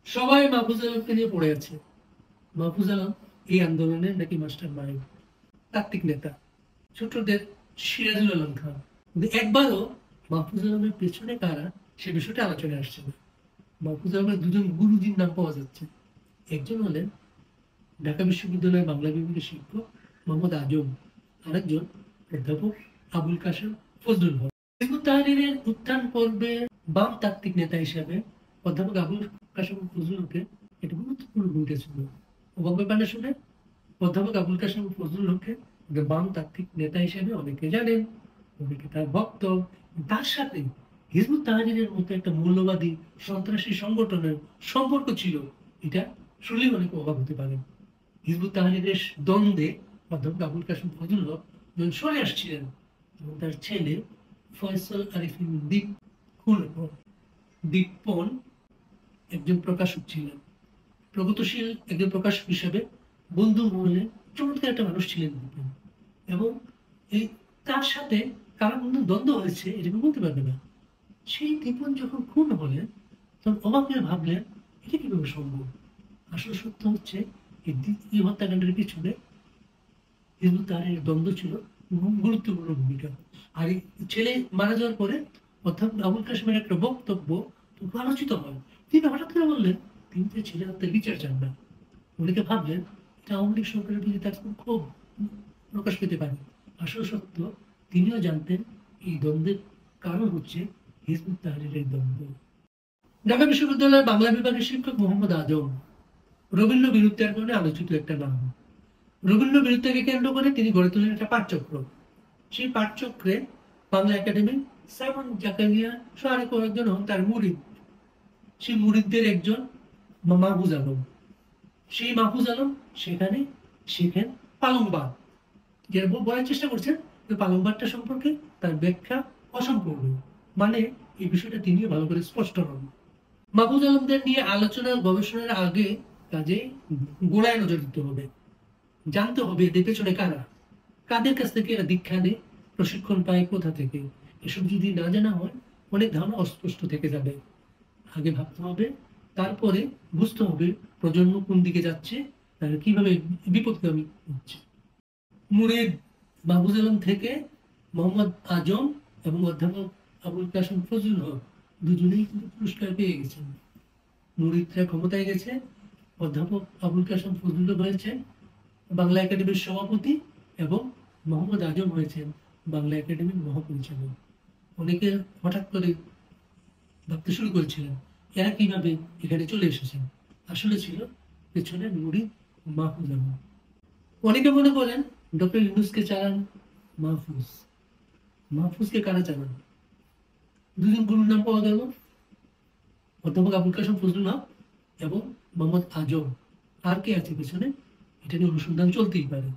সবাই মাহফুজ আলমকে নিয়ে পড়ে আছে। মাহফুজ আলম এই আন্দোলনের নাকি মাস্টার মাইন্ড, তাত্ত্বিক নেতা। ছোটদের সিরাজুল আলম খান, কিন্তু একবারও মাহফুজ আলমের পেছনে কারা সে বিষয়টা আলোচনায় আসছে না। মাহফুজ আলমের দুজন গুরুজির নাম পাওয়া যাচ্ছে। একজন হলেন ঢাকা বিশ্ববিদ্যালয়ের বাংলা বিভাগের শিক্ষক মোহাম্মদ আজম, আরেকজন অধ্যাপক আবুল কাশেম ফজলুল হক। হিজবুত তাহরীরের উত্থান পর্বে বাম তাত্ত্বিক নেতা হিসেবে অধ্যাপক আবুল কাশেম ফজলুল হকের একটি গুরুত্বপূর্ণ ভূমিকা ছিল। অবাক ব্যাপার না শুনে, অধ্যাপক আবুল কাশেম ফজলুল হককে বাম তাত্ত্বিক নেতা হিসেবে অনেকে জানেন, অনেকে তার ভক্ত। তার সাথে হিজবুত তাহরীরের মতো একটা মূল্যবাদী সন্ত্রাসী সংগঠনের সম্পর্ক ছিল, এটা শুনলেই অনেকে অবাক হতে পারেন। হিজবুত তাহরীরের দ্বন্দ্বে অধ্যাপক আবুল কাশেম ফজলুল হক যখন সরে আসছিলেন, এবং তার ছেলে ফয়সাল আরিফিন দীপন একজন প্রকাশক ছিলেন। প্রগতিশীল একজন প্রকাশক হিসেবে বন্ধু মহলে চমৎকার একটা মানুষ ছিলেন দীপন। এবং এই তার সাথে কারো কোনো দ্বন্দ্ব হয়েছে এটা বলতে পারবে না। সেই দীপন যখন খুন হলেন, তখন অবাক হয়ে ভাবলেন এটা কিভাবে সম্ভব। আসল সত্য হচ্ছে এই হত্যাকাণ্ডের পিছনে হিজবুত তাহরীরের দ্বন্দ্ব ছিল গুরুত্বপূর্ণ ভূমিকা। আর এই ছেলে মারা যাওয়ার পরে অধ্যাপক আবুল কাশেমের একটা বক্তব্য খুব আলোচিত হয়। তিনি হঠাৎ করে বললেন তিনি তার ছেলে হত্যার বিচার চান না। অনেকে ভাবলেন এটা আওয়ামী লীগ সরকারের প্রতি তার ক্ষোভ প্রকাশ পেতে পারে। আসল সত্য, তিনিও জানতেন এই দ্বন্দ্বের কারণ হচ্ছে হিজবুত তাহরীরের দ্বন্দ্ব। ঢাকা বিশ্ববিদ্যালয়ের বাংলা বিভাগের শিক্ষক মোহাম্মদ আজম রবীন্দ্র বিরুদ্ধের কারণে আলোচিত একটা নাম। রবীন্দ্র বিরুদ্ধকে কেন্দ্র করে তিনি গড়ে তোলেন একটা পাঠচক্র। সেই পাঠচক্রে বাংলা একাডেমি সাইমন জাকারিয়া সহ আরো কয়েকজন হন তার মুরিদ। সেই মুরিদদের একজন মাহফুজ আলম। সেই মাহফুজ আলম সেখানে শেখেন পালংবাদ। যারা বলার চেষ্টা করছেন পালংবাদটা সম্পর্কে তার ব্যাখ্যা অসম্পূর্ণ, মানে এই বিষয়টা তিনিও ভালো করে স্পষ্ট হন। মাহফুজ আলমদের নিয়ে আলোচনা গবেষণার আগে কাজে গোড়ায় নজর দিতে হবে। জানতে হবে এদের পেছনে কারা, কাদের কাছ থেকে এরা দীক্ষা নেয়, প্রশিক্ষণ পায় কোথা থেকে। এসব যদি না জানা হয় অনেক ধারণা অস্পষ্ট থেকে যাবে। আগে ভাবতে হবে, তারপরে বুঝতে হবে প্রজন্ম কোন দিকে যাচ্ছে, তারা কিভাবে বিপদগামী হচ্ছে। মুরিদ মাহফুজ আলম থেকে মোহাম্মদ আজম এবং অধ্যাপক আবুল কাশেম ফজলুল হক দুজনেই কিন্তু পুরস্কার পেয়ে গেছেন। মুরিদরা ক্ষমতায় গেছে, অধ্যাপক আবুল কাশেম ফজলুল হক হয়েছেন বাংলা একাডেমির সভাপতি এবং মোহাম্মদ আজম হয়েছেন বাংলা একাডেমির মহাপরিচালক। অনেকে হঠাৎ করে ভাবতে শুরু করেছিলেন এরা কিভাবে এখানে চলে এসেছেন। আসলে ছিল পেছনে মুরিদ মাহফুজ আলম। অনেকে মনে করেন ডক্টর ইউনূসকে চালান মাহফুজ। মাহফুজকে কারা চালান? দুজন গুরুর নাম পাওয়া গেল, অধ্যাপক আবুল কাশেম ফজলুল হক এবং মোহাম্মদ আজম। আর কে আছে পেছনে, এটা নিয়ে অনুসন্ধান চলতেই পারে।